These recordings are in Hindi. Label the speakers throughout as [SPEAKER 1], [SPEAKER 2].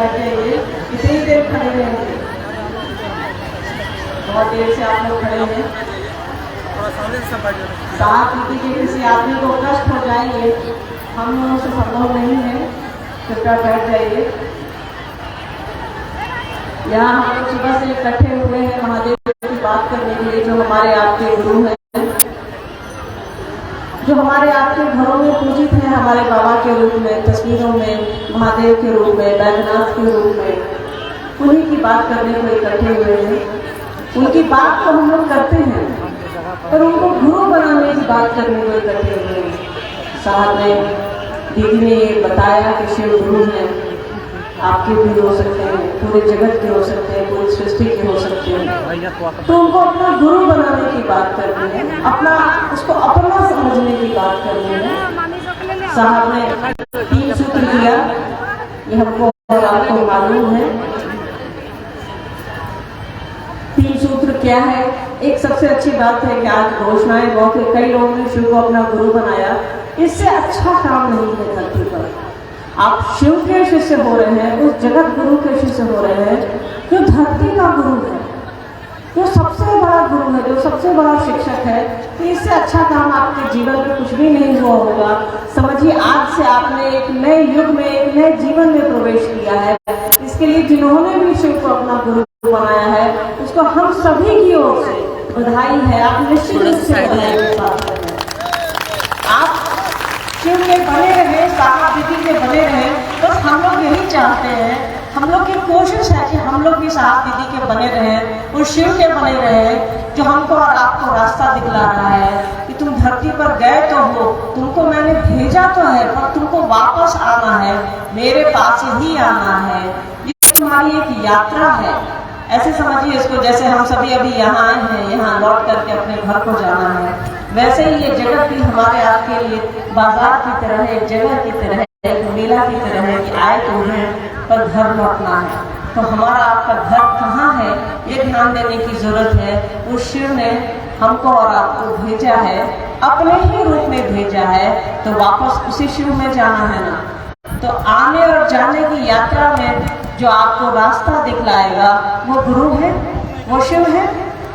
[SPEAKER 1] बैठ जाइए, इतनी देर खड़े रहेंगे? बहुत देर से आप लोग खड़े हैं। साथ दीदी के किसी आदमी को कष्ट हो जाएंगे, हम लोगों से संभव नहीं है, कृपया बैठ जाइए। यहाँ हम लोग सुबह से इकट्ठे हुए हैं महादेव की बात करने के लिए, जो हमारे आपके गुरु हैं, जो हमारे आपके घरों में पूजित हैं, हमारे बाबा के रूप में, तस्वीरों में महादेव के रूप में, बैजनाथ के रूप में, उन्हीं की बात करने को इकट्ठे हुए हैं। उनकी बात तो हम लोग करते हैं, पर उनको गुरु बनाने की बात करने को इकट्ठे हुए हैं। साहब ने, दीदी ने ये बताया कि शिव गुरु हैं, आपके भी हो सकते हैं, पूरे जगत के हो सकते हैं, पूरी सृष्टि के हो सकते हैं, तो उनको अपना गुरु बनाने की बात करनी है, अपना उसको अपना समझने की बात करनी है। साहब ने 3 सूत्र दिया, ये हमको और आपको मालूम है। 3 सूत्र क्या है? एक सबसे अच्छी बात है कि आज घोषणाएं बहुत है, कई लोगों ने शिव को अपना गुरु बनाया, इससे अच्छा काम नहीं है धरती पर। आप शिव के शिष्य हो रहे हैं, उस जगत गुरु के शिष्य हो रहे हैं जो धरती का गुरु है, जो सबसे बड़ा गुरु है, जो सबसे बड़ा शिक्षक है। तो इससे अच्छा काम आपके जीवन में कुछ भी नहीं हुआ होगा। समझिए, आज से आपने एक नए युग में, एक नए जीवन में प्रवेश किया है। इसके लिए जिन्होंने भी शिव को अपना गुरु बनाया है, उसको हम सभी की ओर से बधाई है। आप निश्चित रूप से बधाई के साथ हैं। आप शिव के बने रहे, साहब दीदी के बने रहे, बस हम लोग यही चाहते हैं, हम लोग की कोशिश है कि हम लोग भी साहब दीदी के बने रहे और शिव के बने रहे, जो हमको और आपको रास्ता दिखला रहा है कि तुम धरती पर गए तो हो, तुमको मैंने भेजा तो है, पर तुमको वापस आना है, मेरे पास ही आना है। ये तुम्हारी एक यात्रा है। ऐसे समझिए इसको, जैसे हम सभी अभी यहाँ आए हैं, यहाँ लौट करके अपने घर को जाना है, वैसे ही ये जगत भी हमारे आपके लिए बाजार की तरह है, जगह की तरह है, एक मेला की तरह है कि आए तो हैं पर घर लौटना है। तो हमारा आपका घर कहाँ है, ये ध्यान देने की जरूरत है। उस शिव ने हमको और आपको भेजा है, अपने ही रूप में भेजा है, तो वापस उसी शिव में जाना है ना। तो आने और जाने की यात्रा में जो आपको रास्ता दिखलाएगा वो गुरु है, वो शिव है।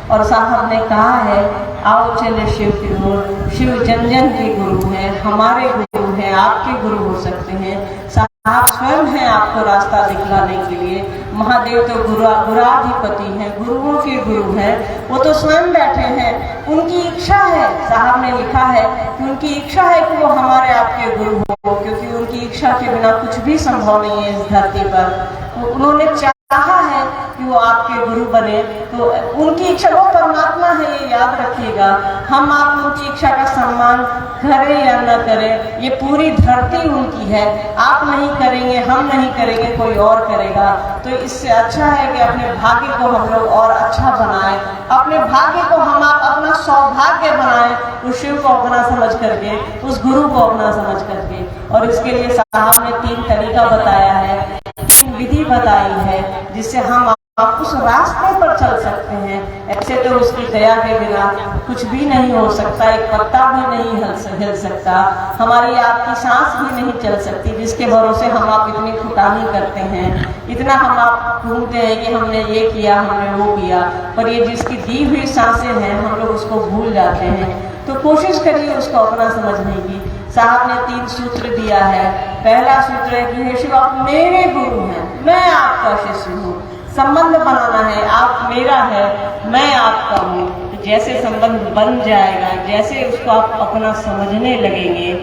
[SPEAKER 1] और साहब ने कहा है, आओ चले शिव की ओर। शिव जन जन के गुरु हैं, हमारे गुरु हैं, आपके गुरु हो सकते हैं। साहब स्वयं हैं आपको रास्ता दिखलाने के लिए। महादेव तो गुराधिपति हैं, गुरुओं के गुरु हैं, वो तो स्वयं बैठे हैं। उनकी इच्छा है, साहब ने लिखा है कि उनकी इच्छा है कि वो हमारे आपके गुरु हो, क्योंकि उनकी इच्छा के बिना कुछ भी संभव नहीं है इस धरती पर। उन्होंने चाहा है कि वो आपके गुरु बने, तो उनकी इच्छा, वो परमात्मा है, ये याद रखिएगा। हम आप उनकी इच्छा का सम्मान करें या न करें, ये पूरी धरती उनकी है। आप नहीं करेंगे, हम नहीं करेंगे, कोई और करेगा। तो इससे अच्छा है कि अपने भाग्य को हम लोग और अच्छा बनाएं, अपने भाग्य को हम आप अपना सौभाग्य बनाएं, उस शिव को अपना समझ करके, उस गुरु को अपना समझ करके। और इसके लिए साहब ने 3 तरीका बताया है, 3 विधि बताई है, जिससे हम आप उस रास्ते पर चल सकते हैं। ऐसे तो उसकी दया के बिना कुछ भी नहीं हो सकता, एक पत्ता भी नहीं हिल सकता, हमारी आपकी सांस भी नहीं चल सकती, जिसके भरोसे हम आप इतनी फुटानी करते हैं, इतना हम आप ढूंढते हैं कि हमने ये किया, हमने वो किया, पर ये जिसकी दी हुई सांसें हैं हम लोग उसको भूल जाते हैं। तो कोशिश करिए उसको अपना समझने की। साहब ने 3 सूत्र दिया है। पहला सूत्र है कि हे शिव, आप मेरे गुरु हैं, मैं आपका शिष्य हूँ। संबंध बनाना है, आप मेरा है, मैं आपका हूँ। जैसे संबंध बन जाएगा, जैसे उसको आप अपना समझने लगेंगे,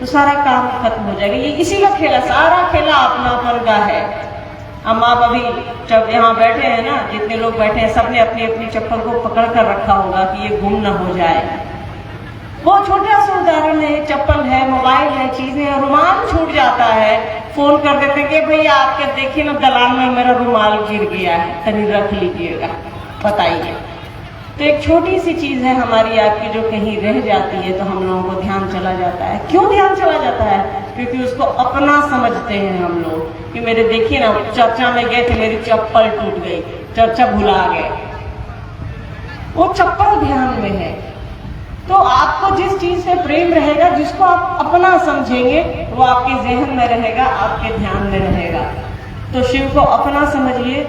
[SPEAKER 1] तो सारा काम खत्म हो जाएगा। ये इसी का खेला, सारा खेला अपनापन का है। हम आप अभी जब यहाँ बैठे हैं ना, जितने लोग बैठे हैं, सबने अपनी अपनी चप्पल को पकड़ कर रखा होगा कि ये गुम न हो जाए। वो छोटा सा उदाहरण है, चप्पल है, मोबाइल है, चीजें हैं, रुमाल छूट जाता है, फोन कर देते कि भैया आपके देखिए ना दलान में मेरा रुमाल गिर गया है, कहीं रख लीजिएगा, बताइए। तो एक छोटी सी चीज है हमारी आपकी, जो कहीं रह जाती है तो हम लोगों को ध्यान चला जाता है। क्यों ध्यान चला जाता है? क्योंकि उसको अपना समझते हैं हम लोग कि मेरे देखिए ना चर्चा में गए थे, मेरी चप्पल टूट गई, चर्चा भुला गए, वो चप्पल ध्यान में है। तो आपको जिस चीज से प्रेम रहेगा, जिसको आप अपना समझेंगे, वो आपके जहन में रहेगा, आपके ध्यान में रहेगा। तो शिव को अपना समझिए,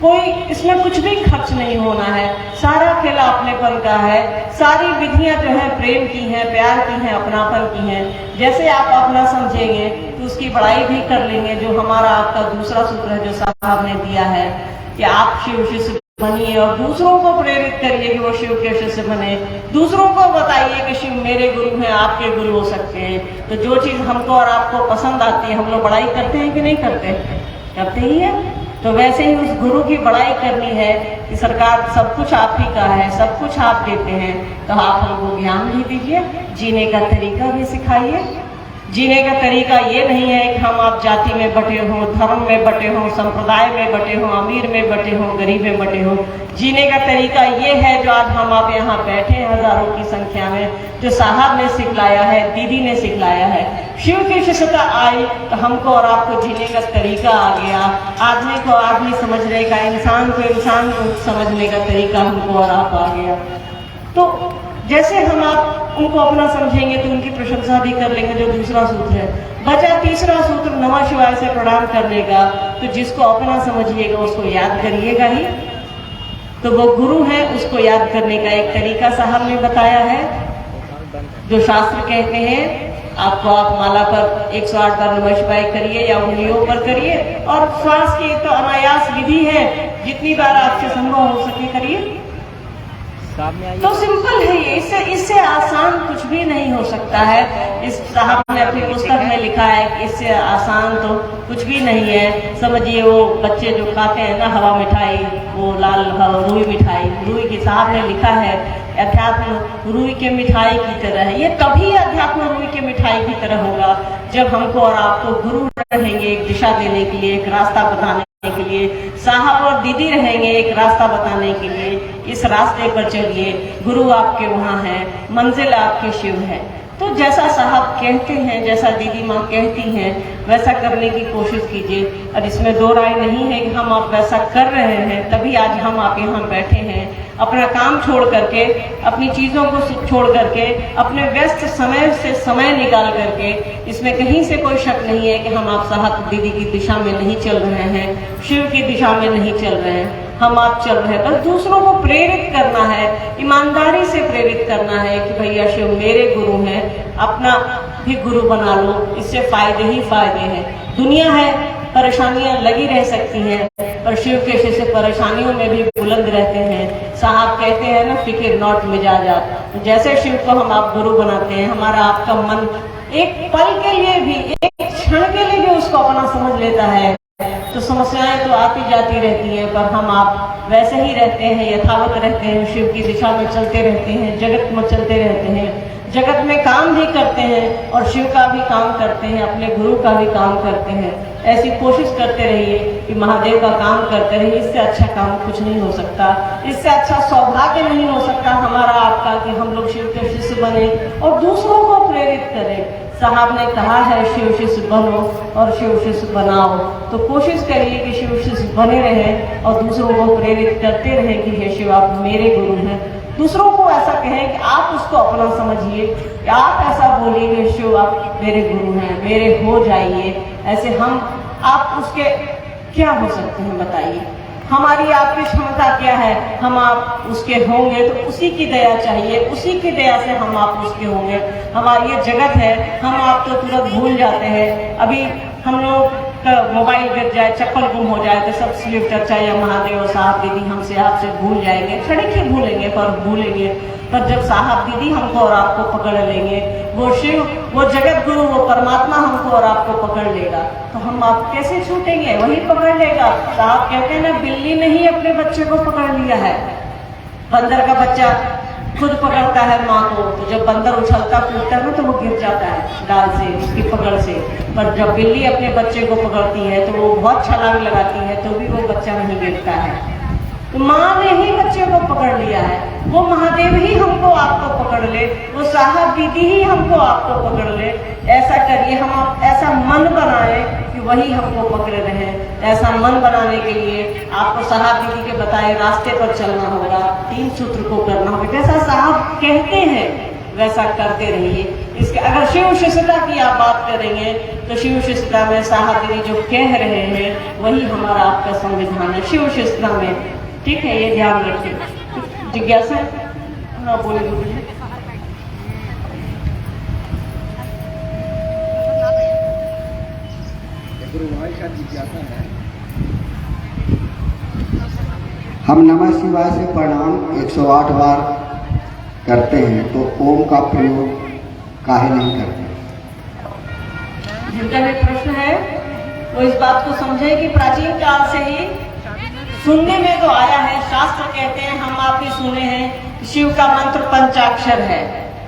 [SPEAKER 1] कोई इसमें कुछ भी खर्च नहीं होना है, सारा खेल अपनेपन का है, सारी विधियां जो है प्रेम की हैं, प्यार की हैं, अपनापन की हैं। जैसे आप अपना समझेंगे तो उसकी बड़ाई भी कर लेंगे। जो हमारा आपका दूसरा सूत्र है जो साहब ने दिया है कि आप शिव शिष्य बनिए और दूसरों को प्रेरित करिए कि वो शिव के शिष्य बने। दूसरों को बताइए कि शिव मेरे गुरु हैं, आपके गुरु हो सकते हैं। तो जो चीज हमको और आपको पसंद आती है, हम लोग बड़ाई करते हैं कि नहीं करते? करते ही है। तो वैसे ही उस गुरु की बड़ाई करनी है कि सरकार सब कुछ आप ही का है, सब कुछ आप देते हैं, तो आप हमको ज्ञान भी दीजिए, जीने का तरीका भी सिखाइए। जीने का तरीका ये नहीं है कि हम आप जाति में बटे हों, धर्म में बटे हों, संप्रदाय में बटे हों, अमीर में बटे हों, गरीब में बटे हों। जीने का तरीका ये है जो आज हम आप यहाँ बैठे हैं हजारों की संख्या में, जो साहब ने सिखलाया है, दीदी ने सिखलाया है। शिव की शिष्यता आई तो हमको और आपको जीने का तरीका आ गया। आदमी को आदमी समझने का, इंसान को समझने का तरीका हमको और आप आ गया। तो जैसे हम आप उनको अपना समझेंगे तो उनकी प्रशंसा भी कर लेंगे। जो दूसरा सूत्र है, बचा तीसरा सूत्र नमः शिवाय से प्रणाम करने का। तो जिसको अपना समझिएगा उसको याद करिएगा ही। तो वो गुरु है, उसको याद करने का एक तरीका साहब ने बताया है, जो शास्त्र कहते हैं आपको आप माला पर 108 बार नमः शिवाय करिए या उंगलियों पर करिए, और श्वास की तो अनायास विधि है, जितनी बार आपसे संभव हो सके करिए। तो सिंपल है ये, इससे आसान कुछ भी नहीं हो सकता है। इस साहब ने अपनी पुस्तक में लिखा है कि इससे आसान तो कुछ भी नहीं है। समझिए वो बच्चे जो खाते हैं ना हवा मिठाई, वो लाल रुई मिठाई, रुई की साहब ने लिखा है अध्यात्म रुई के मिठाई की तरह है। ये तभी अध्यात्म रुई के मिठाई की तरह होगा जब हमको और आपको गुरु रहेंगे एक दिशा देने के लिए, एक रास्ता बताने के लिए, साहब और दीदी रहेंगे एक रास्ता बताने के लिए। इस रास्ते पर चलिए, गुरु आपके वहाँ है, मंजिल आपके शिव है। तो जैसा साहब कहते हैं, जैसा दीदी माँ कहती हैं, वैसा करने की कोशिश कीजिए। और इसमें दो राय नहीं है कि हम आप वैसा कर रहे हैं तभी आज हम आप यहाँ बैठे हैं। अपना काम छोड़ करके, अपनी चीज़ों को छोड़ करके, अपने व्यस्त समय से समय निकाल करके, इसमें कहीं से कोई शक नहीं है कि हम आप साहब दीदी की दिशा में नहीं चल रहे हैं, शिव की दिशा में नहीं चल रहे हैं। हम आप चल रहे हैं, बस दूसरों को प्रेरित करना है, ईमानदारी से प्रेरित करना है कि भैया शिव मेरे गुरु हैं, अपना भी गुरु बना लो। इससे फायदे ही फायदे हैं। दुनिया है, परेशानियां लगी रह सकती हैं, पर शिव के शिष्य परेशानियों में भी बुलंद रहते हैं। साहब कहते हैं ना, फिक्र नॉट मिजाज। जैसे शिव को हम आप गुरु बनाते हैं, हमारा आपका मन एक पल के लिए भी, एक क्षण के लिए भी उसको अपना समझ लेता है, तो समस्याएं तो आती जाती रहती हैं, पर हम आप वैसे ही रहते हैं, यथावत रहते हैं, शिव की दिशा में चलते रहते हैं, जगत में चलते रहते हैं, जगत में काम भी करते हैं और शिव का भी काम करते हैं, अपने गुरु का भी काम करते हैं। ऐसी कोशिश करते रहिए कि महादेव का काम करते रहिए। इससे अच्छा काम कुछ नहीं हो सकता, इससे अच्छा सौभाग्य नहीं हो सकता हमारा आपका कि हम लोग शिव के शिष्य बने और दूसरों को प्रेरित करें। साहब ने कहा है शिव शिष्य बनो और शिव शिष्य बनाओ। तो कोशिश करिए कि शिव शिष्य बने रहें और दूसरों को प्रेरित करते रहें कि हे शिव आप मेरे गुरु हैं। दूसरों को ऐसा कहें कि आप उसको अपना समझिए, कि आप ऐसा बोलिए कि शिव आप मेरे गुरु हैं, मेरे हो जाइए। ऐसे हम आप उसके क्या हो सकते हैं बताइए? हमारी आपकी क्षमता क्या है? हम आप उसके होंगे तो उसी की दया चाहिए, उसी की दया से हम आप उसके होंगे। हमारी ये जगत है, हम आप तो तुरंत भूल जाते हैं। अभी हम लोग का मोबाइल गिर जाए, चप्पल गुम हो जाए तो सब शिव चर्चा या महादेव साहब दीदी हमसे आपसे भूल जाएंगे, क्षणिक ही भूलेंगे पर भूलेंगे। पर जब साहब दीदी हमको और आपको पकड़ लेंगे, वो शिव, वो जगत गुरु, वो परमात्मा हमको और आपको पकड़ लेगा, तो हम आप कैसे छूटेंगे? वही पकड़ लेगा। साहब कहते हैं ना, बिल्ली ने ही अपने बच्चे को पकड़ लिया है। बंदर का बच्चा खुद पकड़ता है माँ को, तो जब बंदर उछलता कूदता है तो वो गिर जाता है डाल से, उसकी पकड़ से। पर जब बिल्ली अपने बच्चे को पकड़ती है तो वो बहुत छलांग लगाती है तो भी वो बच्चा नहीं गिरता है। तो माँ ने ही बच्चे को पकड़ लिया है। वो महादेव ही हमको आपको पकड़ ले, वो साहब दीदी ही हमको आपको पकड़ ले। ऐसा करिए, हम आप ऐसा मन बनाए कि वही हमको पकड़े रहे। ऐसा मन बनाने के लिए आपको साहब दीदी के बताए रास्ते पर चलना होगा, 3 सूत्र को करना होगा। जैसा साहब कहते हैं वैसा करते रहिए। इसके अगर शिव शिष्यता की आप बात करेंगे तो शिव शिष्यता में साहब दीदी जो कह रहे हैं वही हमारा आपका संविधान है शिव शिष्यता में, ठीक है, ये ध्यान रखिए। जिज्ञासा, हाँ बोलिए।
[SPEAKER 2] हम नमः शिवाय से प्रणाम 108 बार करते हैं तो ओम का प्रयोग काहे नहीं करते?
[SPEAKER 1] जिनका भी प्रश्न है वो इस बात को समझे कि प्राचीन काल से ही सुनने में तो आया है, शास्त्र कहते हैं, हम आप भी सुने हैं, शिव का मंत्र पंचाक्षर है,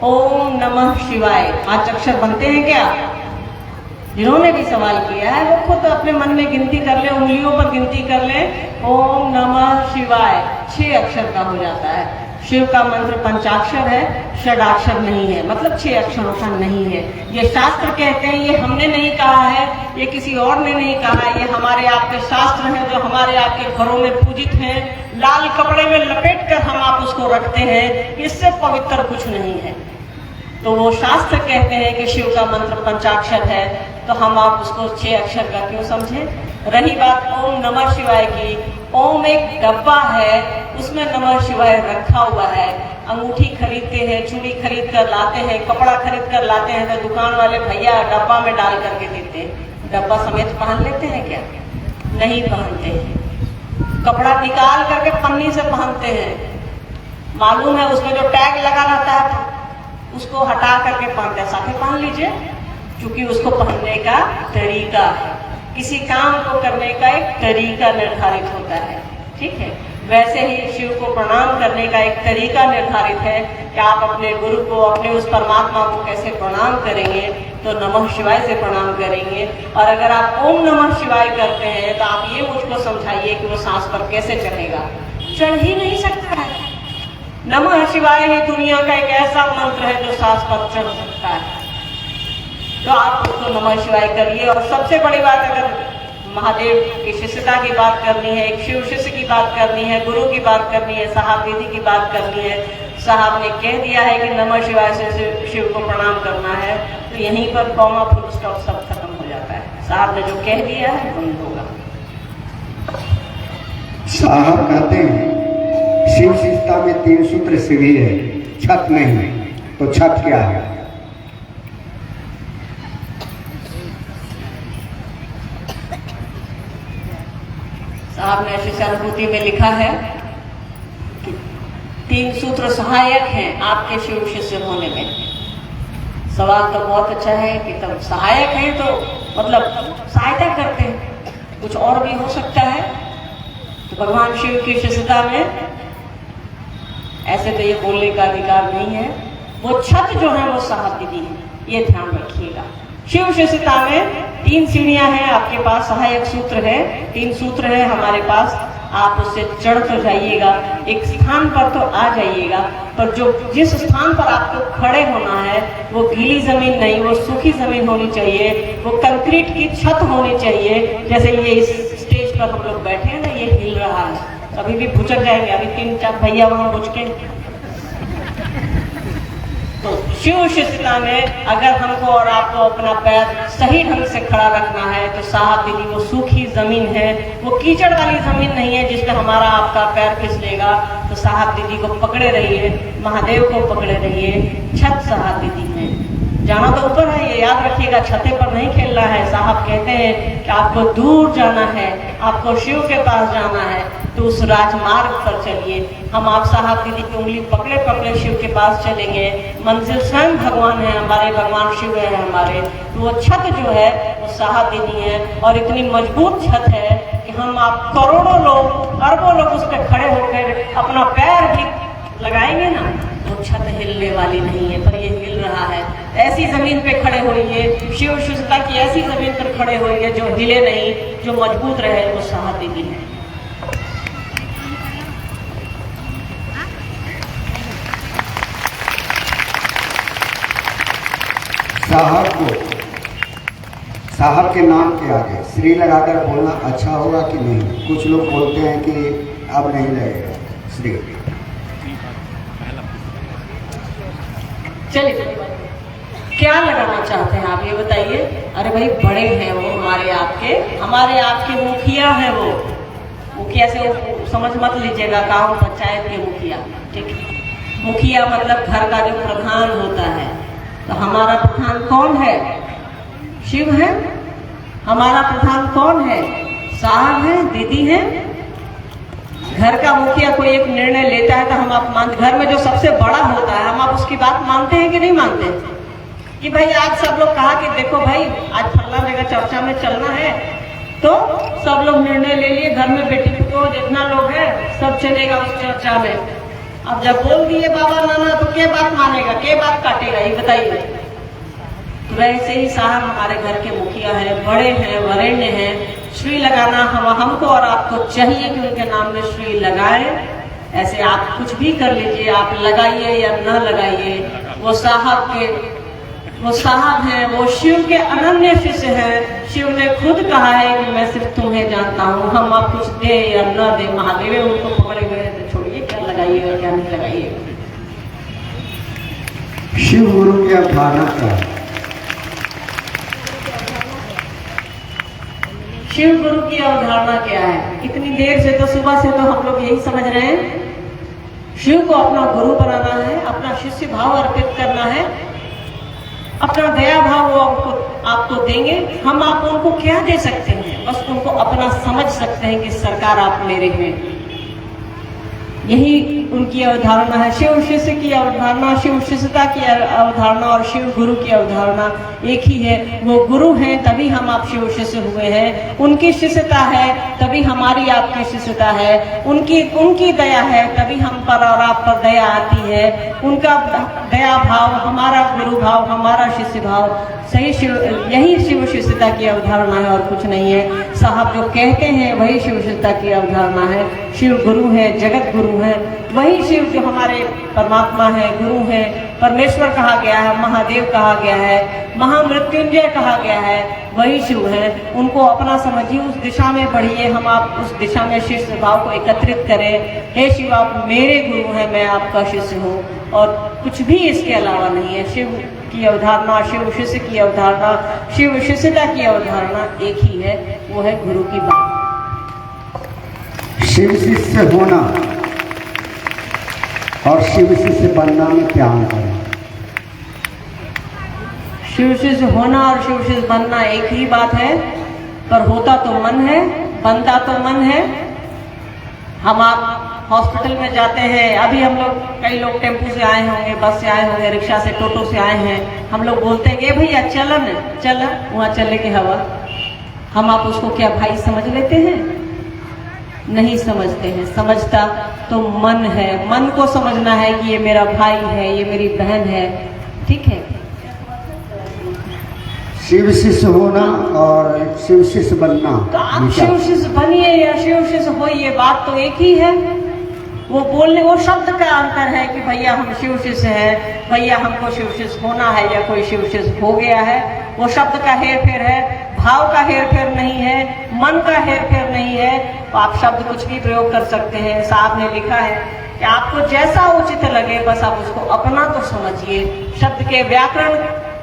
[SPEAKER 1] ओम नमः शिवाय। 5 अक्षर बनते हैं क्या? जिन्होंने भी सवाल किया है वो खुद अपने मन में गिनती कर ले, उंगलियों पर गिनती कर ले, ओम नमः शिवाय 6 अक्षर का हो जाता है। शिव का मंत्र पंचाक्षर है, षडाक्षर नहीं है, मतलब 6 अक्षरों का नहीं है। ये शास्त्र कहते हैं, ये हमने नहीं कहा है, ये किसी और ने नहीं कहा है, ये हमारे आपके शास्त्र हैं जो हमारे आपके घरों में पूजित हैं। लाल कपड़े में लपेट कर हम आप उसको रखते हैं, इससे पवित्र कुछ नहीं है। तो वो शास्त्र कहते हैं कि शिव का मंत्र पंचाक्षर है, तो हम आप उसको 6 अक्षर का क्यों समझे? रही बात ओम नमः शिवाय की, ओम एक डब्बा है, उसमें नमः शिवाय रखा हुआ है। अंगूठी खरीदते हैं, चूड़ी खरीद कर लाते हैं, कपड़ा खरीद कर लाते हैं तो दुकान वाले भैया डब्बा में डाल करके देते हैं। डब्बा समेत पहन लेते हैं क्या? नहीं पहनते हैं। कपड़ा निकाल करके पन्नी से पहनते हैं, मालूम है उसमें जो टैग लगा रहता है उसको हटा करके पहनते हैं। साथे पहन लीजिए, क्योंकि उसको पहनने का तरीका है, किसी काम को करने का एक तरीका निर्धारित होता है, ठीक है। वैसे ही शिव को प्रणाम करने का एक तरीका निर्धारित है कि आप अपने गुरु को, अपने उस परमात्मा को कैसे प्रणाम करेंगे, तो नमः शिवाय से प्रणाम करेंगे। और अगर आप ओम नमः शिवाय करते हैं तो आप ये मुझको समझाइए कि वो सांस पर कैसे चढ़ेगा? चढ़ ही नहीं सकता है। नमः शिवाय ही दुनिया का एक ऐसा मंत्र है जो सांस पर चढ़ सकता है। तो आप उसको नमः शिवाय करिए। और सबसे बड़ी बात, अगर महादेव की शिष्यता की बात करनी है, एक शिव शिष्य की बात करनी है, गुरु की बात करनी है, साहब दीदी की बात करनी है, साहब ने कह दिया है कि नमः शिवाय से शिव को प्रणाम करना है, तो यहीं पर कॉमा फुल स्टॉप सब खत्म हो जाता है। साहब ने जो कह दिया है वही होगा।
[SPEAKER 2] साहब कहते हैं शिव शिष्यता में 3 सूत्र सीढ़ी है, छत नहीं, तो छत क्या है?
[SPEAKER 1] साहब ने शिष्यानुभूति में लिखा है कि 3 सूत्र सहायक हैं आपके शिव शिष्य होने में। सवाल तो बहुत अच्छा है कि तब सहायक हैं तो मतलब सहायता करते हैं, कुछ और भी हो सकता है। तो भगवान शिव की शिष्यता में ऐसे तो ये बोलने का अधिकार नहीं है। वो छत जो है वो साहब दीदी है, ये ध्यान रखिएगा। शिव शिष्यता में 3 सीढ़ियां हैं आपके पास, सहायक सूत्र है, 3 सूत्र है हमारे पास। आप उससे चढ़ तो जाइएगा, एक स्थान पर तो आ जाइएगा, पर जो जिस स्थान पर आपको खड़े होना है वो गीली जमीन नहीं, वो सूखी जमीन होनी चाहिए, वो कंक्रीट की छत होनी चाहिए। जैसे ये इस स्टेज पर हम लोग बैठे हैं ना, ये हिल रहा है, कभी भी भुचक जाएंगे। अभी 3-4 भैया वहां भुचके। तो शिव शिष्यता में अगर हमको और आपको अपना पैर सही ढंग से खड़ा रखना है तो साहब दीदी वो सूखी जमीन है, वो कीचड़ वाली जमीन नहीं है जिसपे हमारा आपका पैर फिसलेगा। तो साहब दीदी को पकड़े रहिए, महादेव को पकड़े रहिए। छत साहब दीदी है, जाना तो ऊपर है, ये याद रखिएगा, छते पर नहीं खेलना है। साहब कहते हैं कि आपको दूर जाना है, आपको शिव के पास जाना है, तो उस राजमार्ग पर चलिए। हम आप साहब दीदी की उंगली पकड़े पकड़े शिव के पास चलेंगे। मंजिल स्वयं भगवान है हमारे, भगवान शिव है हमारे। तो वो छत जो है वो साहब दीदी है, और इतनी मजबूत छत है कि हम आप करोड़ों लोग, अरबों लोग उस पर खड़े होकर अपना पैर भी लगाएंगे ना, तो छत हिलने वाली नहीं है, पर ये हिल रहा है। ऐसी जमीन पे खड़े होइए, शिव शिष्यता की ऐसी जमीन पर खड़े होइए जो हिले नहीं, जो मजबूत रहे, वो साहब दीदी है।
[SPEAKER 2] साहब के नाम के आगे श्री लगाकर बोलना अच्छा होगा कि नहीं? कुछ लोग बोलते हैं कि अब नहीं लगेगा श्री।
[SPEAKER 1] चलिए क्या लगाना चाहते हैं आप ये बताइए। अरे भाई बड़े हैं वो हमारे आपके मुखिया हैं वो। मुखिया से वो समझ मत लीजिएगा, गांव पंचायत के मुखिया, ठीक है। मुखिया मतलब घर का जो प्रधान होता है। तो हमारा प्रधान कौन है? शिव है। हमारा प्रधान कौन है? साहब है, दीदी है। घर का मुखिया कोई एक निर्णय लेता है तो हम आप मान, घर में जो सबसे बड़ा होता है हम आप उसकी बात मानते हैं कि नहीं मानते? कि भाई आज सब लोग कहा कि देखो भाई आज फलना जगह चर्चा में चलना है, तो सब लोग निर्णय ले लिए, घर में बेटी को जितना लोग है सब चलेगा उस चर्चा में। अब जब बोल दिए बाबा नाना तो क्या बात मानेगा, क्या बात काटेगा, ये बताइए। तो वैसे ही साहब हमारे घर के मुखिया हैं, बड़े हैं, वरेण्य हैं। श्री लगाना हमको और आपको चाहिए कि उनके नाम में श्री लगाएं। ऐसे आप कुछ भी कर लीजिए, आप लगाइए या न लगाइए, वो साहब हैं, वो शिव के अनन्य शिष्य हैं। शिव ने खुद कहा है कि मैं सिर्फ तुम्हें जानता हूँ, हम आप कुछ दे या न दे, महादेव उनको पकड़े हुए हैं, तो छोड़िए क्या लगाइएगा क्या नहीं लगाइएगा।
[SPEAKER 2] शिव गुरु की अवधारणा क्या है?
[SPEAKER 1] शिव गुरु की अवधारणा क्या है? इतनी देर से तो सुबह से तो हम लोग यही समझ रहे हैं, शिव को अपना गुरु बनाना है, अपना शिष्य भाव अर्पित करना है, अपना दया भाव वो आपको देंगे। हम आप उनको क्या दे सकते हैं? बस उनको अपना समझ सकते हैं कि सरकार आप मेरे हैं। यही उनकी अवधारणा है। शिव शिष्य की अवधारणा, शिव शिष्यता की अवधारणा और शिव गुरु की अवधारणा एक ही है। वो गुरु हैं तभी हम आप शिव शिष्य हुए हैं, उनकी शिष्यता है तभी हमारी आपकी शिष्यता है, उनकी दया है तभी हम पर और आप पर दया आती है, उनका दया भाव, हमारा गुरु भाव, हमारा शिष्य भाव, सही शिव, यही शिव शिष्यता की अवधारणा है और कुछ नहीं है। साहब जो कहते हैं वही शिव शिष्यता की अवधारणा है। शिव गुरु है, जगत गुरु है, वही शिव जो हमारे परमात्मा है, गुरु है, परमेश्वर कहा गया है, महादेव कहा गया है, महामृत्युंजय कहा गया है, वही शिव है। उनको अपना समझिए, उस दिशा में बढ़िए, हम आप उस दिशा में शिष्य भाव को एकत्रित करें। हे शिव आप मेरे गुरु हैं, मैं आपका शिष्य हूँ, और कुछ भी इसके अलावा नहीं है। शिव की अवधारणा, शिव शिष्य की अवधारणा, शिव शिष्यता की अवधारणा एक ही है, वो है गुरु की बात।
[SPEAKER 2] शिव शिष्य होना और शिव शिष्य बनना में क्या अंतर है?
[SPEAKER 1] शिव शिष्य होना और शिव शिष्य बनना एक ही बात है, पर होता तो मन है, बनता तो मन है। हम आप हॉस्पिटल में जाते हैं, अभी हम लोग, कई लोग टेम्पो से आए होंगे, बस से आए होंगे, रिक्शा से, टोटो से आए हैं, हम लोग बोलते हैं कि भैया चल वहाँ चलने की हवा। हम आप उसको क्या भाई समझ लेते हैं? नहीं समझते हैं। समझता तो मन है, मन को समझना है कि ये मेरा भाई है, ये मेरी बहन है, ठीक है।
[SPEAKER 2] शिव शिष्य होना और शिव शिष्य बनना,
[SPEAKER 1] तो आप शिव शिष्य बनिए या शिव शिष्य होइए, बात तो एक ही है। वो बोलने, वो शब्द का अंतर है कि भैया हम शिव शिष्य हैं, भैया हमको शिव शिष्य होना है, या कोई शिव शिष्य हो गया है। वो शब्द का हेर फेर है, भाव का हेर फेर नहीं है, मन का हेर फेर नहीं है। तो आप शब्द कुछ भी प्रयोग कर सकते हैं। साहब ने लिखा है कि आपको जैसा उचित लगे, बस आप उसको अपना तो समझिए। शब्द के व्याकरण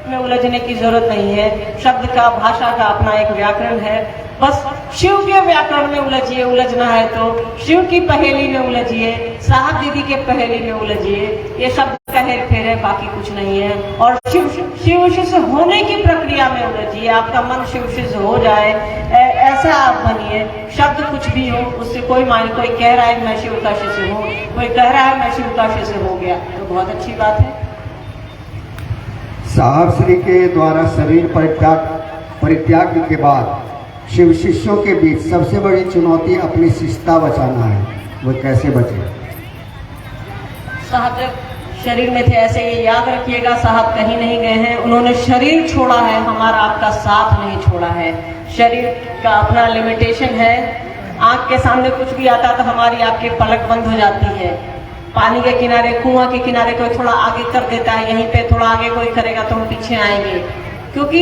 [SPEAKER 1] में उलझने की जरूरत नहीं है। शब्द का, भाषा का अपना एक व्याकरण है, बस शिव के व्याकरण में उलझिए। उलझना है तो शिव की पहेली में उलझिए, साहब दीदी के पहेली में उलझिए। ये शब्द का हेर फेर है, बाकी कुछ नहीं है। और शिव शिष्य होने की प्रक्रिया में उलझिए। आपका मन शिव शिष्य हो जाए, ऐसा आप बनिए। शब्द कुछ भी हो, उससे कोई मायने। कोई कह रहा है मैं शिव का शिष्य हूँ, कोई कह रहा है मैं शिव का शिष्य हो गया, तो बहुत अच्छी बात है।
[SPEAKER 2] साहब श्री के द्वारा शरीर परित्याग के बाद शिव शिष्यों के बीच सबसे बड़ी चुनौती अपनी शिष्टता बचाना है। वो कैसे बचे?
[SPEAKER 1] साहब जब शरीर में थे, ऐसे ये याद रखिएगा, साहब कहीं नहीं गए हैं, उन्होंने शरीर छोड़ा है, हमारा आपका साथ नहीं छोड़ा है। शरीर का अपना लिमिटेशन है। आंख के सामने कुछ भी आता तो हमारी आपकी पलक बंद हो जाती है। पानी के किनारे, कुआं के किनारे कोई थोड़ा आगे कर देता है, यहीं पे थोड़ा आगे कोई करेगा तो हम पीछे आएंगे, क्योंकि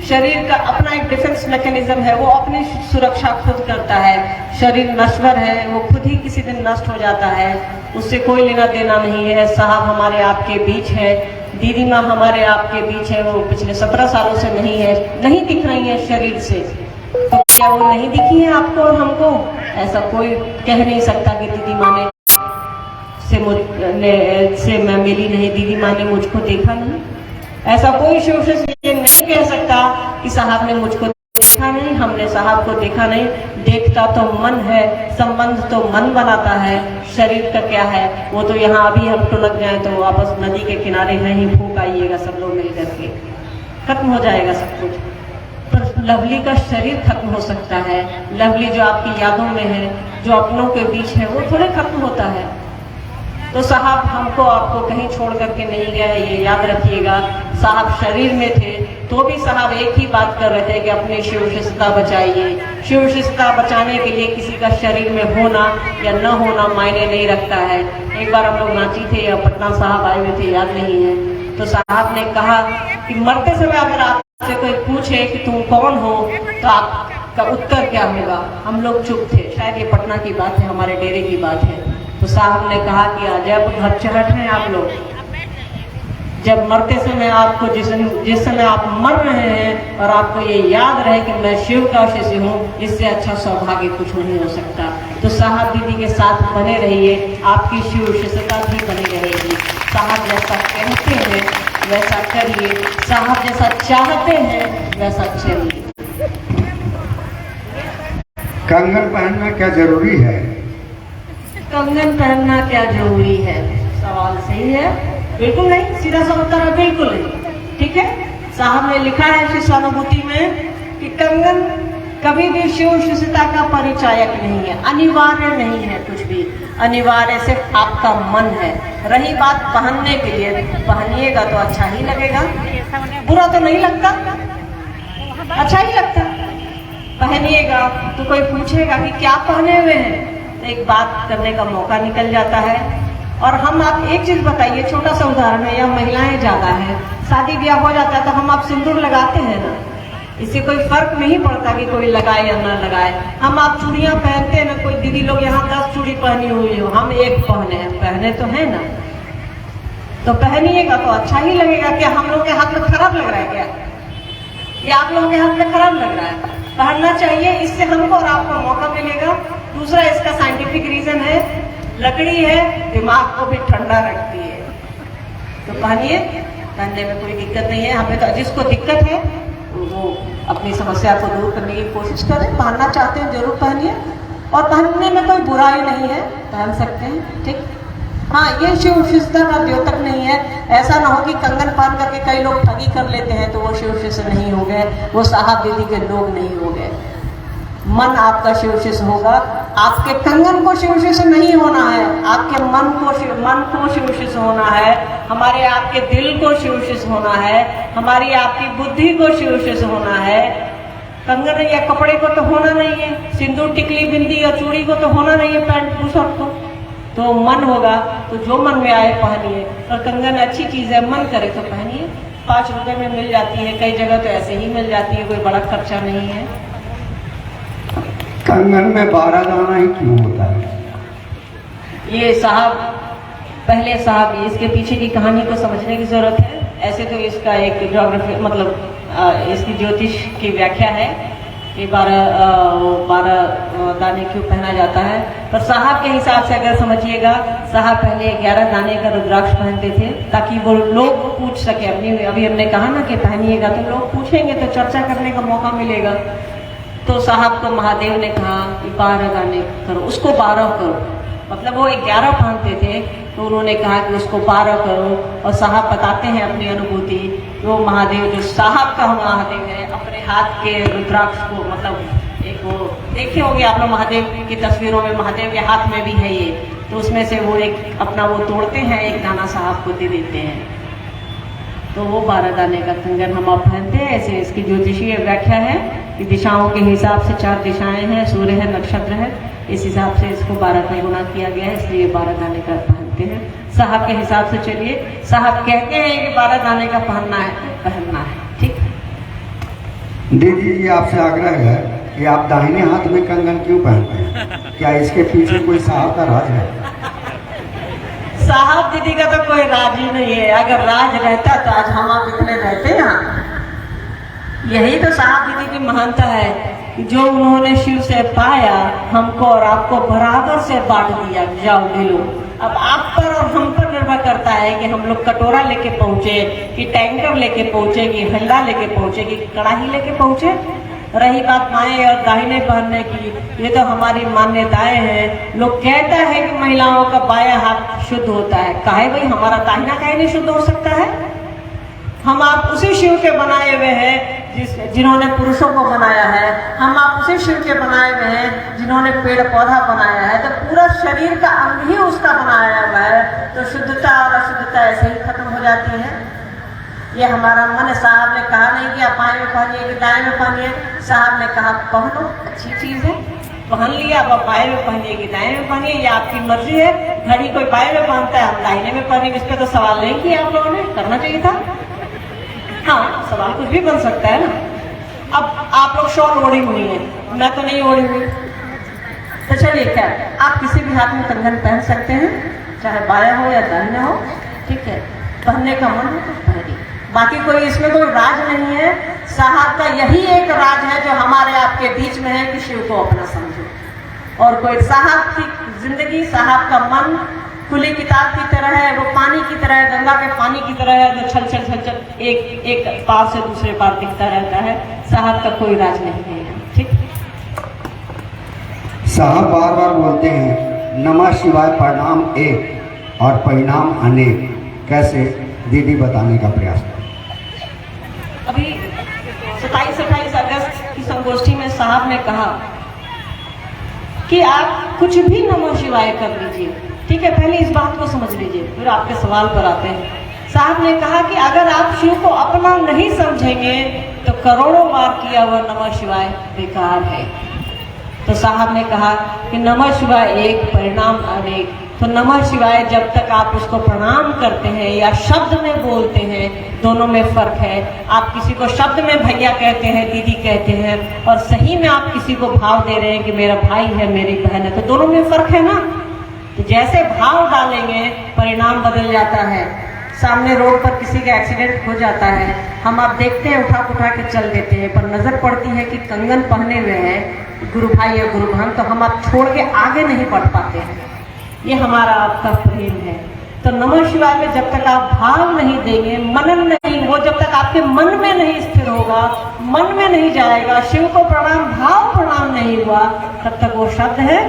[SPEAKER 1] शरीर का अपना एक डिफेंस मैकेनिज्म है, वो अपनी सुरक्षा खुद करता है। शरीर नश्वर है, वो खुद ही किसी दिन नष्ट हो जाता है, उससे कोई लेना देना नहीं है। साहब हमारे आपके बीच है, दीदी माँ हमारे आपके बीच है, वो पिछले 17 सालों से नहीं है, नहीं दिख रही है शरीर से। तो क्या वो नहीं दिखी है आपको और हमको? ऐसा कोई कह नहीं सकता कि दीदी माँ ने से मैं मिली नहीं, दीदी माँ ने मुझको देखा नहीं। ऐसा कोई शिव से नहीं कह सकता कि साहब ने मुझको देखा नहीं, हमने साहब को देखा नहीं। देखता तो मन है, संबंध तो मन बनाता है, शरीर का क्या है वो तो यहाँ अभी हम टुनक जाए तो वापस नदी के किनारे नहीं फूक आइएगा सब लोग मिल करके, खत्म हो जाएगा सब कुछ। पर लवली का शरीर खत्म हो सकता है, लवली जो आपकी यादों में है, जो अपनों के बीच है, वो थोड़े खत्म होता है। तो साहब हमको आपको कहीं छोड़ करके नहीं गए, ये याद रखिएगा। साहब शरीर में थे तो भी साहब एक ही बात कर रहे थे कि अपनी शिव शिष्टता बचाइए। शिव शिष्टता बचाने के लिए किसी का शरीर में होना या न होना मायने नहीं रखता है। एक बार हम लोग रांची थे या पटना साहब आए हुए थे, याद नहीं है, तो साहब ने कहा कि मरते समय अगर आपसे कोई पूछे कि तुम कौन हो तो आपका उत्तर क्या होगा। हम लोग चुप थे, शायद ये पटना की बात है, हमारे डेरे की बात है। तो साहब ने कहा कि अजब घबचरट हैं आप लोग, जब मरते समय आपको जिस समय आप मर रहे हैं और आपको ये याद रहे कि मैं शिव का शिष्य हूँ, इससे अच्छा सौभाग्य कुछ नहीं हो सकता। तो साहब दीदी के साथ बने रहिए, आपकी शिव शिष्यता भी बनी रहेगी। साहब जैसा कहते हैं वैसा करिए, साहब जैसा चाहते हैं वैसा चलिए।
[SPEAKER 2] कंगन पहनना क्या जरूरी है?
[SPEAKER 1] कंगन पहनना क्या जरूरी है? सवाल सही है, बिल्कुल नहीं। सीधा सा उत्तर है बिल्कुल नहीं। ठीक है, साहब ने लिखा है शिष्यानुभूति में कि कंगन कभी भी शिव शिष्यता का परिचायक नहीं है, अनिवार्य नहीं है कुछ भी, अनिवार्य सिर्फ आपका मन है। रही बात पहनने के लिए, पहनिएगा तो अच्छा ही लगेगा, बुरा तो नहीं लगता, अच्छा ही लगता। पहनिएगा तो कोई पूछेगा कि क्या पहने हुए हैं, तो एक बात करने का मौका निकल जाता है। और हम आप एक चीज बताइए, छोटा सा उदाहरण है, या महिलाएं ज्यादा है, शादी ब्याह हो जाता है तो हम आप सिंदूर लगाते हैं ना, इससे कोई फर्क नहीं पड़ता कि कोई लगाए या ना लगाए। हम आप चूड़ियां पहनते हैं ना, कोई दीदी लोग यहाँ 10 चूड़ी पहनी हुई हो, हम एक पहने तो है ना, तो पहनिएगा तो अच्छा ही लगेगा। क्या हम लोग के हाथ में खराब लग रहा है क्या? या आप लोगों के हाथ में खराब लग रहा है? पहनना चाहिए, इससे हमको और आपको मौका मिलेगा। दूसरा इसका साइंटिफिक रीजन है, लकड़ी है, दिमाग को भी ठंडा रखती है, तो पहनिए, पहनने में कोई दिक्कत नहीं है। हमें तो जिसको दिक्कत है वो अपनी समस्या को दूर करने की कोशिश करें। पहनना चाहते हैं जरूर पहनिए, और पहनने में कोई बुराई नहीं है, पहन सकते हैं। ठीक, हाँ, ये शिव शिष्यता का द्योतक नहीं है। ऐसा ना हो कि कंगन पहन करके कई लोग ठगी कर लेते हैं तो वो शिव शिष्य नहीं हो गए, वो साहब दीदी के लोग नहीं हो गए। मन आपका शिव शिष्य होगा, आपके कंगन को शिव शिष्य नहीं होना है, आपके मन को शिव शिष्य होना है, हमारे आपके दिल को शिव शिष्य होना है, हमारी आपकी बुद्धि को शिव शिष्य होना है। कंगन या कपड़े को तो होना नहीं है, सिंदूर टिकली बिंदी या चूड़ी को तो होना नहीं है, पैंट बुशर्ट को तो मन होगा। तो जो मन में आए पहनिए, और कंगन अच्छी चीज है, मन करे तो पहनिए। 5 रुपए में मिल जाती है, कई जगह तो ऐसे ही मिल जाती है, कोई बड़ा खर्चा नहीं है।
[SPEAKER 2] कंगन में 12 दाना ही क्यों होता है?
[SPEAKER 1] ये साहब पहले साहब इसके पीछे की कहानी को समझने की जरूरत है। ऐसे तो इसका एक ज्योग्राफी मतलब इसकी ज्योतिष की व्याख्या है कि 12 दाने क्यों पहना जाता है। पर साहब के हिसाब से अगर समझिएगा, साहब पहले 11 दाने का रुद्राक्ष पहनते थे ताकि वो लोग पूछ सके। अभी हमने कहा ना कि पहनिएगा तो लोग पूछेंगे तो चर्चा करने का मौका मिलेगा। तो साहब को महादेव ने कहा कि 12 दाने करो, उसको 12 करो, मतलब वो 11 पहनते थे तो उन्होंने कहा कि उसको 12 करो। और साहब बताते हैं अपनी अनुभूति, वो महादेव जो साहब का महादेव है, अपने हाथ के रुद्राक्ष को, मतलब एक वो देखे होंगे आप लोग महादेव की तस्वीरों में, महादेव के हाथ में भी है ये, तो उसमें से वो एक अपना वो तोड़ते हैं, एक दाना साहब को दे देते हैं, तो वो 12 दाने का कंगन हम आप पहनते हैं। ऐसे इसकी ज्योतिषीय व्याख्या है कि दिशाओं के हिसाब से 4 दिशाएं हैं, सूर्य है, नक्षत्र है, इस हिसाब से इसको 12 का गुना किया गया है, इसलिए 12 दाने का पहनते हैं। साहब के हिसाब से चलिए, साहब कहते हैं कि 12 दाने का पहनना है। ठीक,
[SPEAKER 2] दीदी जी आपसे आग्रह है कि आप दाहिने हाथ में कंगन क्यों पहनते हैं? क्या इसके पीछे कोई साहब का राज है?
[SPEAKER 1] साहब दीदी का तो कोई राज ही नहीं है। अगर राज रहता तो आज हम आप इतने रहते यहाँ। यही तो साहब दीदी की महानता है कि जो उन्होंने शिव से पाया हमको और आपको बराबर से बांट दिया। जाओ ले लो। अब आप पर और हम पर निर्भर करता है कि हम लोग कटोरा लेके पहुंचे, कि टैंकर लेके पहुंचे, कि हल्ला लेके पहुंचे, कि कड़ाही लेके पहुंचे। रही बात बाएं और दाहिने पहनने की, ये तो हमारी मान्यताएं हैं। लोग कहता है कि महिलाओं का बायां हाथ शुद्ध होता है। काहे भाई हमारा दाहिना काहे नहीं शुद्ध हो सकता है? हम आप उसी शिव के बनाए हुए हैं जिन्होंने पुरुषों को बनाया है। हम आप उसी शिव के बनाए हुए हैं जिन्होंने पेड़ पौधा बनाया है। तो पूरा शरीर का अंग ही उसका बनाया हुआ है। तो शुद्धता और अशुद्धता ऐसे ही खत्म हो जाती है। ये हमारा मन, साहब ने कहा नहीं कि आप बाएं में पहनिए कि दाएं में पहनिए। साहब ने कहा पहनो, अच्छी चीज है, पहन लिया। अब आप बाएं में पहनिए कि दाएं में पहनिए, ये आपकी मर्जी है। घड़ी कोई बाएं में पहनता है, हम दाहिने में पहनेंगे। इस पर तो सवाल नहीं किया आप लोगों ने, करना चाहिए था। हाँ, सवाल कुछ भी बन सकता है ना। अब आप लोग शॉल ओढ़ी हुई है, मैं तो नहीं ओढ़ी हुई। तो चलिए खैर, आप किसी भी हाथ में कंगन पहन सकते हैं, चाहे बाया हो या दाहिना हो, ठीक है। पहनने का मन हो तो पहनिए। बाकी कोई इसमें कोई राज नहीं है। साहब का यही एक राज है जो हमारे आपके बीच में है कि शिव को अपना समझो। और कोई साहब की जिंदगी, साहब का मन खुली किताब की तरह है। वो पानी की तरह है, गंगा के पानी की तरह है, जो छल छल छल छल एक पार से दूसरे पार दिखता रहता है। साहब का कोई राज नहीं है, ठीक।
[SPEAKER 2] साहब बार बार बोलते हैं नमः शिवाय प्रणाम एक और परिणाम अनेक। कैसे दीदी बताने का प्रयास करें।
[SPEAKER 1] अभी 27-28 अगस्त की संगोष्ठी में साहब ने कहा कि आप कुछ भी नमः शिवाय कर लीजिए, ठीक है। पहले इस बात को समझ लीजिए, फिर आपके सवाल पर आते हैं। साहब ने कहा कि अगर आप शिव को अपना नहीं समझेंगे तो करोड़ों बार किया हुआ नमः शिवाय बेकार है। तो साहब ने कहा कि नमः शिवाय एक, परिणाम अनेक। तो नमः शिवाय जब तक आप उसको प्रणाम करते हैं या शब्द में बोलते हैं, दोनों में फर्क है। आप किसी को शब्द में भैया कहते हैं, दीदी कहते हैं, और सही में आप किसी को भाव दे रहे हैं कि मेरा भाई है, मेरी बहन है, तो दोनों में फर्क है ना। तो जैसे भाव डालेंगे परिणाम बदल जाता है। सामने रोड पर किसी का एक्सीडेंट हो जाता है, हम आप देखते हैं उठा के चल देते हैं, पर नजर पड़ती है कि कंगन पहने हुए हैं गुरु भाई या गुरु बहन, तो हम आप छोड़ के आगे नहीं बढ़ पाते हैं। ये हमारा आपका प्रेम है। तो नमः शिवाय में जब तक आप भाव नहीं देंगे, मनन नहीं, वो जब तक आपके मन में नहीं स्थिर होगा, मन में नहीं जाएगा, शिव को प्रणाम भाव प्रणाम नहीं हुआ, तब तक वो शब्द है।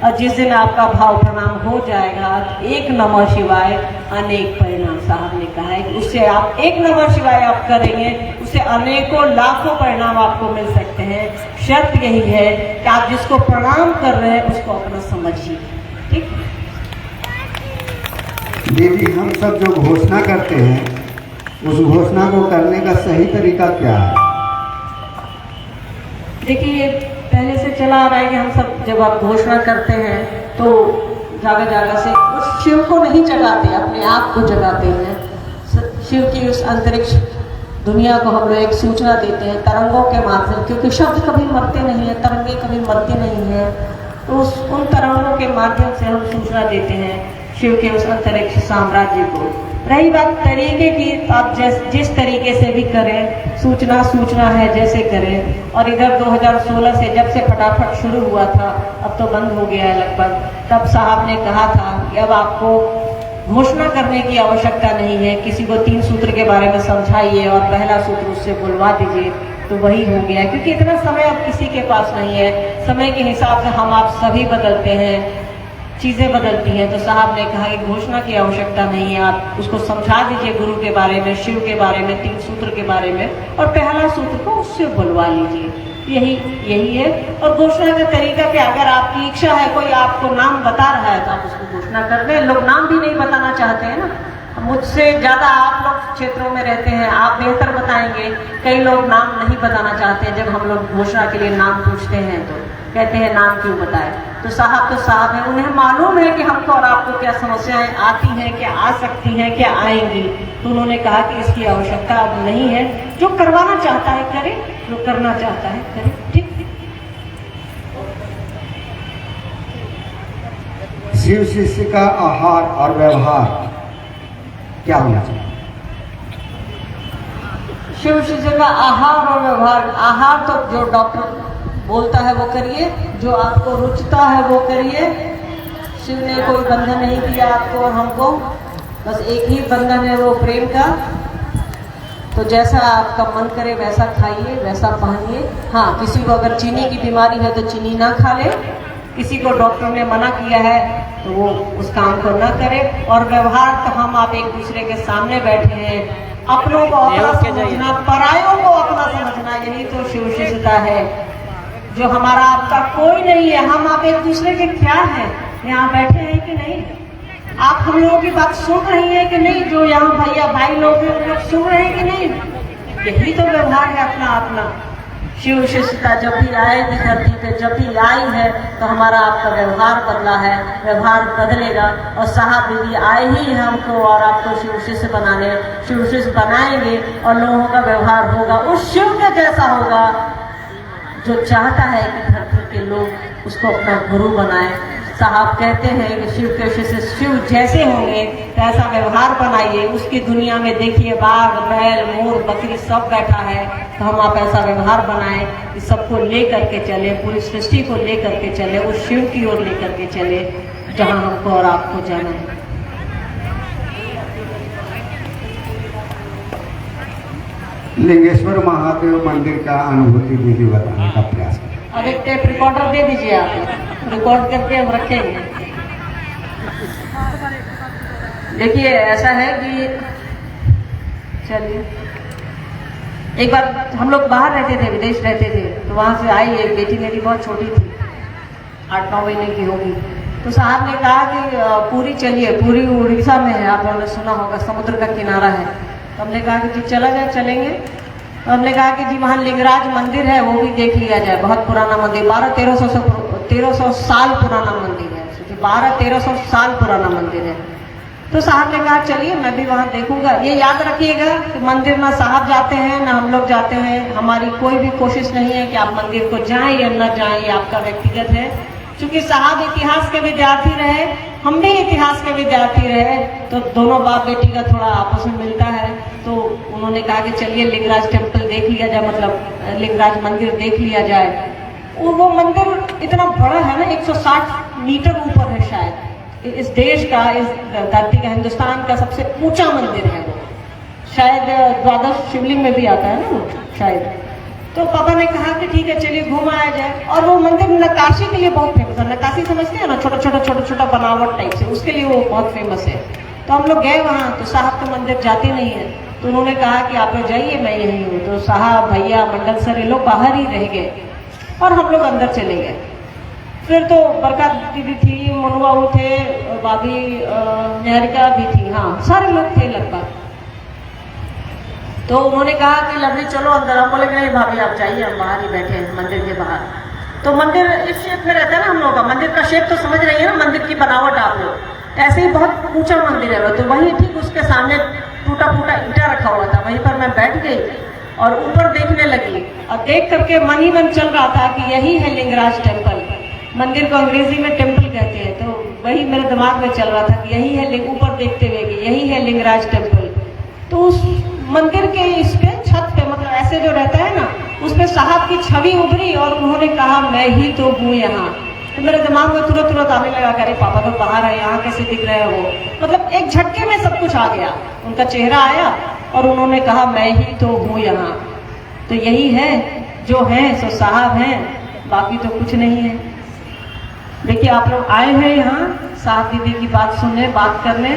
[SPEAKER 1] और जिस दिन आपका भाव प्रणाम हो जाएगा, एक नमः शिवाय अनेक परिणाम। साहब ने कहा है कि उससे आप एक नमः शिवाय आप करेंगे, उससे अनेकों लाखों परिणाम आपको मिल सकते हैं। शर्त यही है कि आप जिसको प्रणाम कर रहे हैं उसको अपना समझिए, ठीक।
[SPEAKER 2] दीदी हम सब जो घोषणा करते हैं उस घोषणा को करने का सही तरीका क्या है?
[SPEAKER 1] देखिए, पहले से चला आ रहा है कि हम सब जब आप घोषणा करते हैं तो जागा से उस शिव को नहीं जगाते, अपने आप को जगाते हैं। शिव की उस अंतरिक्ष दुनिया को हम लोग एक सूचना देते हैं तरंगों के माध्यम, क्योंकि शब्द कभी मरते नहीं है, तरंगे कभी मरती नहीं है। तो उन तरंगों के माध्यम से हम सूचना देते हैं शिव के उस अंतरिक्ष साम्राज्य को। रही बात तरीके की, तो आप जिस तरीके से भी करें, सूचना है जैसे करें। और इधर 2016 से जब से फटाफट शुरू हुआ था, अब तो बंद हो गया है लगभग, तब साहब ने कहा था कि अब आपको घोषणा करने की आवश्यकता नहीं है, किसी को 3 सूत्र के बारे में समझाइए और पहला सूत्र उससे बुलवा दीजिए, तो वही हो गया। क्योंकि इतना समय अब किसी के पास नहीं है। समय के हिसाब से हम आप सभी बदलते हैं, चीज़ें बदलती हैं। तो साहब ने कहा कि घोषणा की आवश्यकता नहीं है, आप उसको समझा दीजिए गुरु के बारे में, शिव के बारे में, 3 सूत्र के बारे में, और पहला सूत्र को उससे बुलवा लीजिए। यही है। और घोषणा का तरीका कि अगर आपकी इच्छा है, कोई आपको नाम बता रहा है तो आप उसको घोषणा कर दें। लोग नाम भी नहीं बताना चाहते हैं ना, मुझसे ज़्यादा आप लोग क्षेत्रों में रहते हैं, आप बेहतर बताएंगे। कई लोग नाम नहीं बताना चाहते हैं। जब हम लोग घोषणा के लिए नाम पूछते हैं तो कहते हैं नाम क्यों बताए। तो साहब है, उन्हें मालूम है कि हमको और आपको क्या समस्याएं आती हैं, क्या आ सकती हैं, क्या आएंगी। तो उन्होंने कहा कि इसकी आवश्यकता अब नहीं है। जो करवाना चाहता है करे, जो करना चाहता है करे, ठीक।
[SPEAKER 2] शिव शिष्य का आहार और व्यवहार क्या होना चाहिए?
[SPEAKER 1] शिव शिष्य का आहार और व्यवहार, आहार तो जो डॉक्टर बोलता है वो करिए, जो आपको रुचता है वो करिए। शिव ने कोई बंधन नहीं दिया आपको और हमको, बस एक ही बंधन है, वो प्रेम का। तो जैसा आपका मन करे वैसा खाइए, वैसा पहनिए। हाँ, किसी को अगर चीनी की बीमारी है तो चीनी ना खा ले, किसी को डॉक्टर ने मना किया है तो वो उस काम को ना करे। और व्यवहार तो हम आप एक दूसरे के सामने बैठे हैं, अपनों को अपना समझना, परायों को अपना समझना, यही तो शिव शिष्यता है। जो हमारा आपका कोई नहीं है, हम आप एक दूसरे के क्या हैं, यहाँ बैठे हैं कि नहीं, आप हम लोगों की बात सुन रही है कि नहीं, जो यहाँ भैया भाई लोग हैं वो लोग सुन रहे हैं कि नहीं, यही तो व्यवहार है अपना अपना। शिव शिष्यता जब भी आएगी धरती पे, जब भी आई है तो हमारा आपका व्यवहार बदला है, व्यवहार बदलेगा। और साहब दीदी आए ही हमको और आपको शिव शिष्य बनाने, शिव शिष्य बनाएंगे और लोगों का व्यवहार होगा उस शिव के जैसा होगा जो चाहता है कि धरती के लोग उसको अपना गुरु बनाए। साहब कहते हैं कि शिव के शिष्य शिव जैसे होंगे तो ऐसा व्यवहार बनाइए। उसकी दुनिया में देखिए बाघ, बैल, मोर, बकरी सब बैठा है, तो हम आप ऐसा व्यवहार बनाएं कि सबको ले करके चले, पूरी सृष्टि को ले करके चले, उस शिव की ओर ले करके चले जहां हमको और आपको जाना है।
[SPEAKER 2] लिंगेश्वर महादेव मंदिर का अनुभूति विधि बताने का प्रयास करें।
[SPEAKER 1] अब एक टेप रिकॉर्डर दे दीजिए, आप रिकॉर्ड करके हम रखेंगे। देखिए ऐसा है कि चलिए, एक बार हम लोग बाहर रहते थे, विदेश रहते थे, तो वहां से आई एक बेटी, मेरी बहुत छोटी थी, 8-9 महीने की होगी। तो साहब ने कहा कि पूरी चलिए, पूरी उड़ीसा में है, आप लोगों ने सुना होगा, समुद्र का किनारा है। तो हमने कहा कि जी चला जाए, चलेंगे। तो हमने कहा कि जी वहाँ लिंगराज मंदिर है, वो भी देख लिया जाए, बहुत पुराना मंदिर, 1200-1300 साल पुराना मंदिर है, 1200-1300 साल पुराना मंदिर है। तो साहब ने कहा चलिए मैं भी वहाँ देखूंगा। ये याद रखिएगा कि मंदिर ना साहब जाते हैं ना हम लोग जाते हैं, हमारी कोई भी कोशिश नहीं है कि आप मंदिर को जाएं या न जाएं, ये आपका व्यक्तिगत है। क्योंकि साहब इतिहास के विद्यार्थी रहे, हम भी इतिहास के विद्यार्थी रहे, तो दोनों बाप बेटी का थोड़ा आपस में मिलता है। तो उन्होंने कहा कि चलिए लिंगराज टेम्पल देख लिया जाए, मतलब लिंगराज मंदिर देख लिया जाए। वो मंदिर इतना बड़ा है ना, 160 मीटर ऊपर है शायद। इस देश का, इस धरती का, हिंदुस्तान का सबसे ऊंचा मंदिर है वो, शायद 12 शिवलिंग में भी आता है ना वो शायद। तो पापा ने कहा कि ठीक है चलिए घूम आया जाए। और वो मंदिर नक्काशी के लिए बहुत फेमस है, नक्काशी समझते हैं ना, छोटा छोटा बनावट टाइप से, उसके लिए वो बहुत फेमस है। तो हम लोग गए वहाँ, तो साहब तो मंदिर जाते नहीं है, तो उन्होंने कहा कि आप लोग जाइए, मैं यहीं हूँ। तो साहब, भैया, मंडल सर, ये लोग बाहर ही रह गए और हम लोग अंदर चले गए। फिर तो बरकत दीदी थी, मनुबाबू थे, भाभी निहारिका भी थी, हाँ सारे लोग थे लगभग। तो उन्होंने कहा कि लवली चलो अंदर। हम बोले कि नहीं भाभी आप जाइए, हम बाहर ही बैठे हैं मंदिर के बाहर। तो मंदिर इस शेप में रहता है ना हम लोग का, मंदिर का शेप तो समझ रही है ना, मंदिर की बनावट आप लोग, ऐसे ही बहुत ऊंचा मंदिर है। तो वहीं ठीक उसके सामने टूटा फूटा ईंटा रखा हुआ था, वहीं पर मैं बैठ गई और ऊपर देखने लगी। और देख करके मन ही मन चल रहा था कि यही है लिंगराज टेम्पल। मंदिर को अंग्रेजी में टेम्पल कहते हैं, तो वही मेरे दिमाग में चल रहा था कि यही है, ऊपर देखते हुए कि यही है लिंगराज टेम्पल। तो उस मंदिर के इस पे छत पे, मतलब ऐसे जो रहता है ना, उसमें साहब की छवि उभरी और उन्होंने कहा मैं ही तो हूँ यहाँ। तो मेरे दिमाग में तुरंत आने लगा, अरे पापा तो बाहर है, यहाँ कैसे दिख रहे हैं वो। मतलब एक झटके में सब कुछ आ गया, उनका चेहरा आया और उन्होंने कहा मैं ही तो हूँ यहाँ। तो यही है जो है सो साहब हैं, बाकी तो कुछ नहीं है। देखिए आप लोग आए हैं यहाँ साहब दीदी की बात सुनने, बात करने,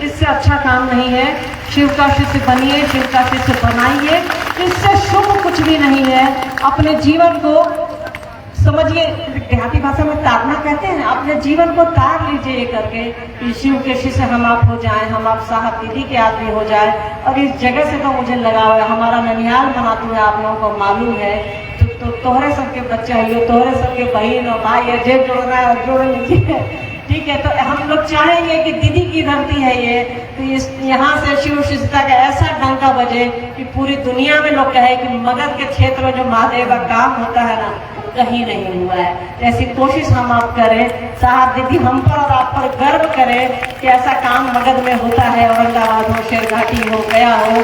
[SPEAKER 1] इससे अच्छा काम नहीं है। शिव का शिष्य बनिए, शिव का शिष्य बनाइए, इससे शुभ कुछ भी नहीं है। अपने जीवन को समझिए, देहाती भाषा में तारना कहते हैं, अपने जीवन को तार लीजिए ये करके कि शिव के शिष्य हम आप हो जाएं, हम आप साहब दीदी के आदमी हो जाए। और इस जगह से तो मुझे लगा हुआ है, हमारा ननिहाल बनाते हुए आप लोगों को मालूम है, तो तोहरे सबके बच्चे है, तोहरे सबके बहन और भाई है, जेब जोड़ना है जोड़ लीजिए, ठीक है। तो हम लोग चाहेंगे कि दीदी की धरती है ये, तो इस यहाँ से शिव शिष्यता का ऐसा डंका बजे कि पूरी दुनिया में लोग कहे कि मगध के क्षेत्र में जो महादेव का काम होता है ना, वो कहीं नहीं हुआ है। ऐसी कोशिश हम आप करें साहब, दीदी हम पर और आप पर गर्व करें कि ऐसा काम मगध में होता है, औरंगाबाद हो, शेरघाटी हो, गया हो,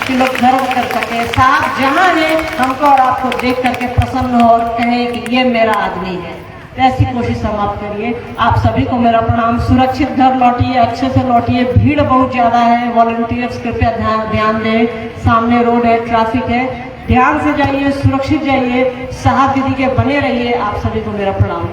[SPEAKER 1] कि लोग गर्व कर सके। साहब जहाँ है हमको और आपको देख करके प्रसन्न हो और कहें कि ये मेरा आदमी है। ऐसी कोशिश हम आप करिए। आप सभी को मेरा प्रणाम। सुरक्षित घर लौटिए, अच्छे से लौटिए। भीड़ बहुत ज़्यादा है, वॉलंटियर्स कृपया ध्यान दें। सामने रोड है, ट्रैफिक है, ध्यान से जाइए, सुरक्षित जाइए। साहब दीदी के बने रहिए। आप सभी को मेरा प्रणाम।